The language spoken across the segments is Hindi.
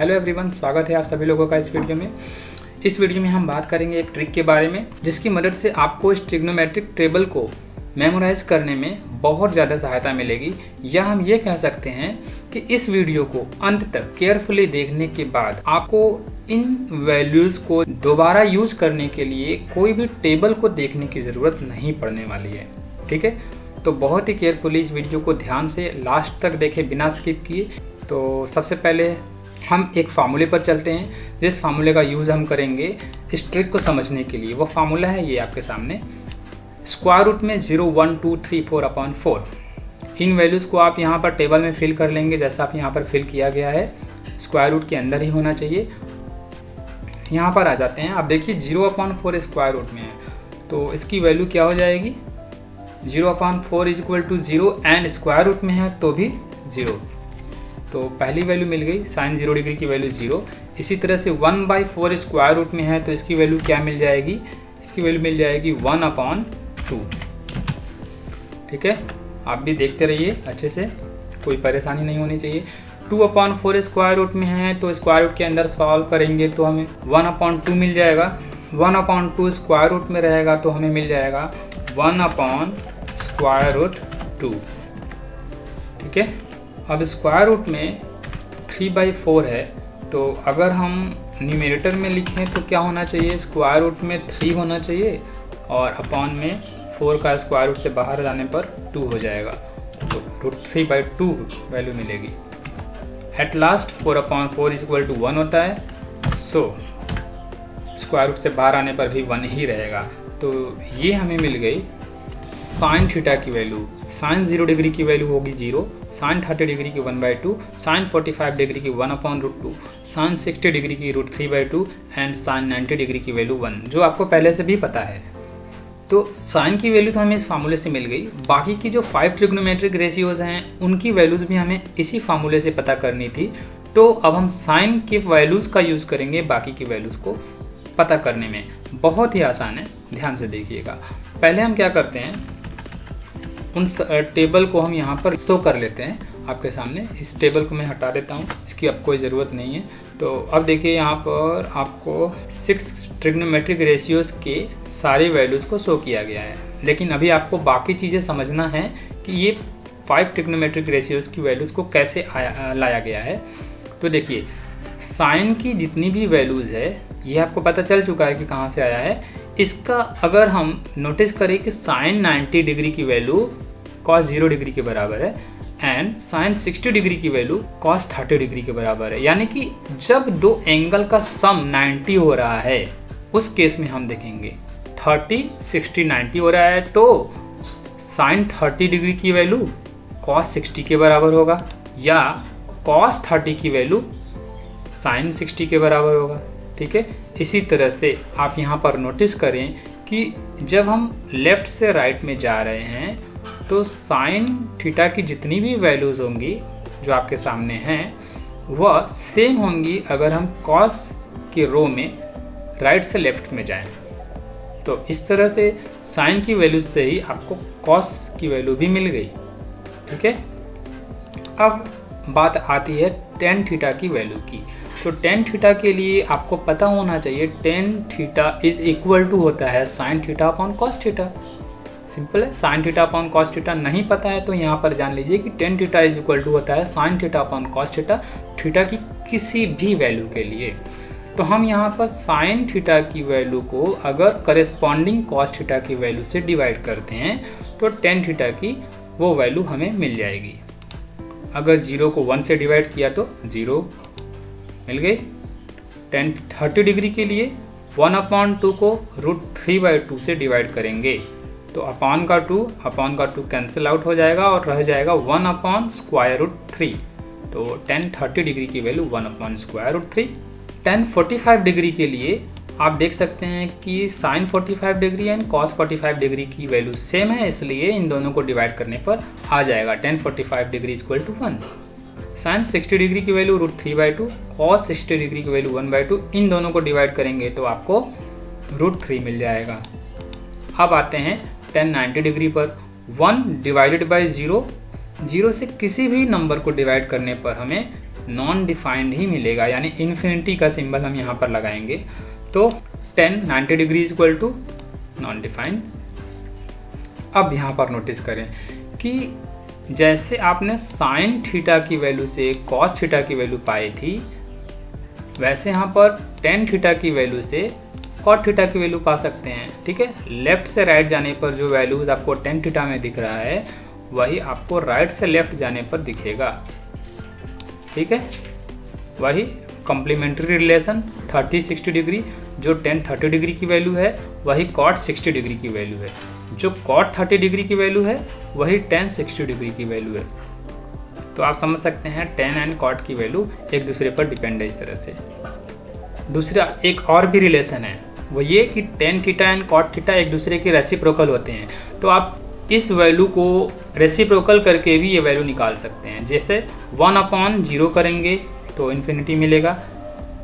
हेलो एवरीवन, स्वागत है आप सभी लोगों का इस वीडियो में। इस वीडियो में हम बात करेंगे एक ट्रिक के बारे में जिसकी मदद से आपको इस ट्रिग्नोमेट्रिक टेबल को मेमोराइज करने में बहुत ज़्यादा सहायता मिलेगी। या हम ये कह सकते हैं कि इस वीडियो को अंत तक केयरफुली देखने के बाद आपको इन वैल्यूज़ को दोबारा यूज़ करने के लिए कोई भी टेबल को देखने की ज़रूरत नहीं पड़ने वाली है। ठीक है, तो बहुत ही केयरफुली इस वीडियो को ध्यान से लास्ट तक देखें बिना स्किप किए। तो सबसे पहले हम एक फार्मूले पर चलते हैं जिस फार्मूले का यूज़ हम करेंगे इस ट्रिक को समझने के लिए। वो फार्मूला है ये आपके सामने, स्क्वायर रूट में 0, 1, 2, 3, 4/4। इन वैल्यूज़ को आप यहाँ पर टेबल में फिल कर लेंगे जैसा आप यहाँ पर फिल किया गया है। स्क्वायर रूट के अंदर ही होना चाहिए। यहाँ पर आ जाते हैं, आप देखिए 0/4 स्क्वायर रूट में है तो इसकी वैल्यू क्या हो जाएगी, 0/4 is equal to 0 and square root में है तो भी 0। तो पहली वैल्यू मिल गई, साइन 0 डिग्री की वैल्यू 0। इसी तरह से 1/4 स्क्वायर रूट में है तो इसकी वैल्यू क्या मिल जाएगी, इसकी वैल्यू मिल जाएगी 1/2। ठीक है, आप भी देखते रहिए अच्छे से, कोई परेशानी नहीं होनी चाहिए। 2/4 स्क्वायर रूट में है तो स्क्वायर रूट के अंदर सॉल्व करेंगे तो हमें 1/2 मिल जाएगा। 1/2 स्क्वायर रूट में रहेगा तो हमें मिल जाएगा 1/√2। ठीक है, अब स्क्वायर रूट में 3/4 है तो अगर हम न्यूमरेटर में लिखें तो क्या होना चाहिए, स्क्वायर रूट में 3 होना चाहिए और अपॉन में 4 का स्क्वायर रूट से बाहर जाने पर 2 हो जाएगा तो √3/2 वैल्यू मिलेगी। At last 4/4 is equal to 1 होता है, सो स्क्वायर रूट से बाहर आने पर भी 1 ही रहेगा। तो ये हमें मिल गई साइन थीटा की वैल्यू। साइन 0 डिग्री की वैल्यू होगी 0, साइन 30 डिग्री की 1/2, साइन 45 डिग्री की 1/√2, साइन 60 डिग्री की √3/2 एंड साइन 90 डिग्री की वैल्यू 1, जो आपको पहले से भी पता है। तो साइन की वैल्यू तो हमें इस फार्मूले से मिल गई। बाकी की जो 5 ट्रिग्नोमेट्रिक रेशियोज हैं उनकी वैल्यूज़ भी हमें इसी फार्मूले से पता करनी थी। तो अब हम साइन के वैल्यूज़ का यूज़ करेंगे बाकी की वैल्यूज़ को पता करने में। बहुत ही आसान है, ध्यान से देखिएगा। पहले हम क्या करते हैं, उन टेबल को हम यहाँ पर शो कर लेते हैं आपके सामने। इस टेबल को मैं हटा देता हूँ, इसकी अब कोई ज़रूरत नहीं है। तो अब देखिए यहाँ पर आपको 6 ट्रिग्नोमेट्रिक रेशियोज़ के सारे वैल्यूज़ को शो किया गया है। लेकिन अभी आपको बाकी चीज़ें समझना है कि ये 5 ट्रिग्नोमेट्रिक रेशियोज़ की वैल्यूज़ को कैसे लाया गया है। तो देखिए साइन की जितनी भी वैल्यूज़ है ये आपको पता चल चुका है कि कहाँ से आया है। इसका अगर हम नोटिस करें कि साइन 90 डिग्री की वैल्यू कॉस 0 डिग्री के बराबर है एंड साइन 60 डिग्री की वैल्यू कॉस 30 डिग्री के बराबर है। यानी कि जब दो एंगल का सम 90 हो रहा है उस केस में हम देखेंगे 30, 60, 90 हो रहा है तो साइन 30 डिग्री की वैल्यू कॉस 60 के बराबर होगा या कॉस 30 की वैल्यू साइन 60 के बराबर होगा। ठीक है, इसी तरह से आप यहाँ पर नोटिस करें कि जब हम लेफ्ट से राइट में जा रहे हैं तो साइन थीटा की जितनी भी वैल्यूज़ होंगी जो आपके सामने हैं वह सेम होंगी अगर हम कॉस की रो में राइट से लेफ्ट में जाएं। तो इस तरह से साइन की वैल्यूज से ही आपको कॉस की वैल्यू भी मिल गई। ठीक है, अब बात आती है टेन थीटा की वैल्यू की। तो टेन थीटा के लिए आपको पता होना चाहिए tan theta is equal to होता है sine theta upon cos theta. Simple है, sine theta upon cos theta नहीं पता है तो यहाँ पर जान लीजिए कि tan theta is equal to होता है sine theta upon cos theta, theta की किसी भी वैल्यू के लिए। तो हम यहाँ पर साइन थीटा की वैल्यू को अगर करेस्पॉन्डिंग कॉस थीटा की वैल्यू से डिवाइड करते हैं तो टेन थीटा की वो वैल्यू हमें मिल जाएगी। अगर 0 को 1 से डिवाइड किया तो 0 मिल गई। 30 डिग्री के लिए 1/2 को √3/2 से डिवाइड करेंगे तो अपॉन का 2 कैंसिल आउट हो जाएगा और रह जाएगा 1/√3। तो 30 डिग्री की वैल्यू 1/√3। 45 डिग्री के लिए आप देख सकते हैं कि sine 45 degree and cos 45 degree की वैल्यू सेम है, इसलिए इन दोनों को डिवाइड करने पर आ जाएगा 45 degree equal to 1। Sine 60 degree की वैल्यू √3/2, कॉस 60 डिग्री की वैल्यू 1/2, इन दोनों को डिवाइड करेंगे तो आपको √3 मिल जाएगा। अब आते हैं tan 90 डिग्री पर। 1 डिवाइडेड बाई 0, 0 से किसी भी नंबर को डिवाइड करने पर हमें नॉन डिफाइंड ही मिलेगा, यानी इन्फिनिटी का सिंबल हम यहाँ पर लगाएंगे। तो 10 90 degree is equal to non defined. अब यहाँ पर नोटिस करें कि जैसे आपने साइन थीटा की वैल्यू से कॉस थीटा की वैल्यू पाई थी, वैसे यहाँ पर टेन थीटा की वैल्यू से कॉट थीटा की वैल्यू पा सकते हैं। ठीक है, लेफ्ट से राइट जाने पर जो वैल्यूज आपको टेन थीटा में दिख रहा है वही आपको राइट से लेफ्ट जाने पर दिखेगा। ठीक है, वही कॉम्प्लीमेंट्री रिलेशन 30-60 डिग्री, जो टेन 30 डिग्री की वैल्यू है वही कॉट 60 डिग्री की वैल्यू है, जो कॉट 30 डिग्री की वैल्यू है वही टेन 60 डिग्री की वैल्यू है। तो आप समझ सकते हैं टेन एंड कॉट की वैल्यू एक दूसरे पर डिपेंड है इस तरह से। दूसरा एक और भी रिलेशन है, वो ये कि tan theta and cot theta एक दूसरे के रेसिप्रोकल होते हैं। तो आप इस वैल्यू को रेसिप्रोकल करके भी ये वैल्यू निकाल सकते हैं। जैसे 1/0 करेंगे तो इन्फिनिटी मिलेगा,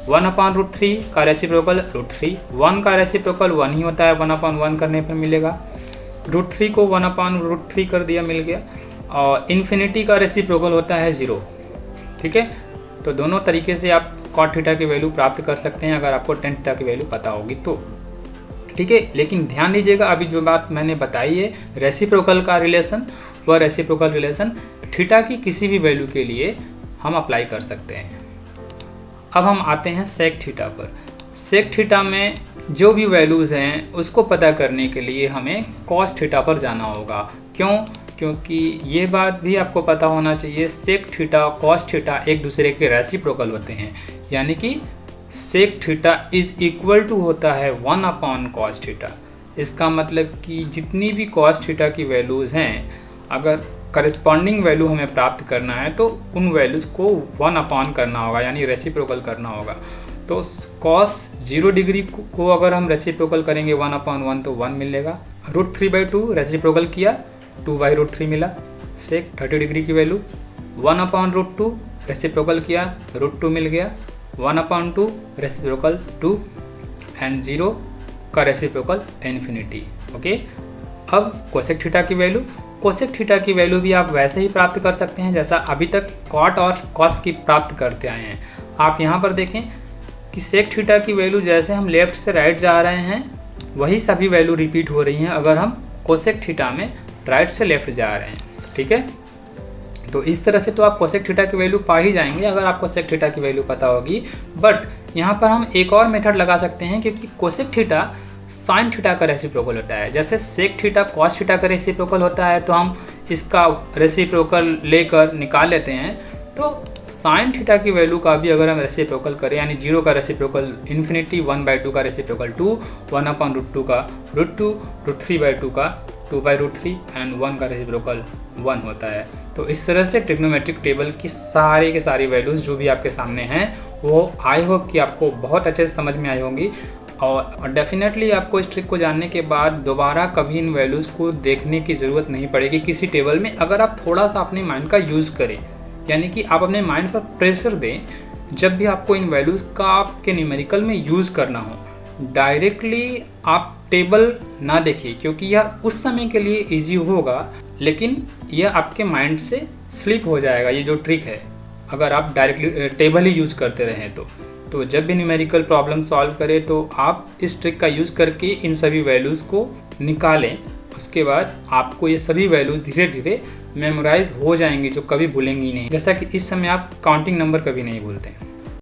1/√3 का रेसिप्रोकल √3, 1 का रेसिप्रोकल 1 ही होता है, 1/1 करने पर मिलेगा। √3 को 1/√3 कर दिया, मिल गया। और इन्फिनिटी का रेसिप्रोकल होता है 0। ठीक है, तो दोनों तरीके से आप कॉट थीटा की वैल्यू प्राप्त कर सकते हैं अगर आपको टेन थीटा की वैल्यू पता होगी तो। ठीक है, लेकिन ध्यान दीजिएगा अभी जो बात मैंने बताई है रेसिप्रोकल का रिलेशन, वह रेसिप्रोकल रिलेशन थीटा की किसी भी वैल्यू के लिए हम अप्लाई कर सकते हैं। अब हम आते हैं सेक थीटा पर। सेक थीटा में जो भी वैल्यूज़ हैं उसको पता करने के लिए हमें कॉस थीटा पर जाना होगा। क्यों? क्योंकि ये बात भी आपको पता होना चाहिए सेक थीटा कॉस थीटा एक दूसरे के रेसिप्रोकल होते हैं, यानी कि sec theta is equal to होता है 1/cos थीटा। इसका मतलब कि जितनी भी कॉस थीटा की वैल्यूज़ हैं, अगर करस्पॉन्डिंग वैल्यू हमें प्राप्त करना है तो उन वैल्यूज़ को 1/, करना होगा, यानी रेसिप्रोकल करना होगा। तो कॉस 0 डिग्री को अगर हम रेसिप्रोकल करेंगे 1/1 तो 1 मिलेगा। √3/2 रेसिप्रोकल किया 2/√3 मिला। सेक 30 डिग्री की वैल्यू 1/√2 रेसिप्रोकल किया √2 मिल गया। 1/2 रेसिप्रोकल 2 एंड 0 का रेसिप्रोकल इन्फिनिटी। ओके, अब कोसेक थीटा की वैल्यू, कोसेक थीटा की वैल्यू भी आप वैसे ही प्राप्त कर सकते हैं जैसा अभी तक कॉट और कॉस की प्राप्त करते आए हैं। आप यहाँ पर देखें कि सेक थीटा की वैल्यू जैसे हम लेफ्ट से राइट जा रहे हैं वही सभी वैल्यू रिपीट हो रही हैं अगर हम कोसेक थीटा में राइट से लेफ्ट जा रहे हैं। ठीक है, तो इस तरह से तो आप कोसेक थीटा की वैल्यू पा ही जाएंगे अगर आपको सेक थीटा की वैल्यू पता होगी। बट यहाँ पर हम एक और मेथड लगा सकते हैं, क्योंकि कोसेक थीटा साइन थीटा का रेसिप्रोकल होता है। जैसे सेक थीटा कॉस थीटा का रेसिप्रोकल होता है तो हम इसका रेसिप्रोकल लेकर निकाल लेते हैं। तो साइन थीटा की वैल्यू का भी अगर हम रेसिप्रोकल करें, यानी 0 का रेसिप्रोकल इन्फिनिटी, 1/2 का रेसिप्रोकल 2, 1/√2 का √2, √3/2 का 2/√3 एंड 1 का रेसिप्रोकल 1 होता है। तो इस तरह से ट्रिग्नोमेट्रिक टेबल की सारी के सारी वैल्यूज़ जो भी आपके सामने हैं वो आई होप कि आपको बहुत अच्छे से समझ में आई होंगी। और डेफिनेटली आपको इस ट्रिक को जानने के बाद दोबारा कभी इन वैल्यूज़ को देखने की ज़रूरत नहीं पड़ेगी किसी टेबल में, अगर आप थोड़ा सा अपने माइंड का यूज़ करें, यानी कि आप अपने माइंड पर प्रेशर दें जब भी आपको इन वैल्यूज़ का आपके न्यूमेरिकल में यूज़ करना हो। डायरेक्टली आप टेबल ना देखिए क्योंकि यह उस समय के लिए ईजी होगा, लेकिन यह आपके माइंड से स्लिप हो जाएगा ये जो ट्रिक है, अगर आप डायरेक्टली टेबल ही यूज़ करते रहें तो जब भी न्यूमेरिकल प्रॉब्लम सॉल्व करें तो आप इस ट्रिक का यूज़ करके इन सभी वैल्यूज़ को निकालें। उसके बाद आपको ये सभी वैल्यूज़ धीरे धीरे मेमोराइज हो जाएंगी जो कभी भूलेंगी नहीं। जैसा कि इस समय आप काउंटिंग नंबर कभी नहीं भूलते।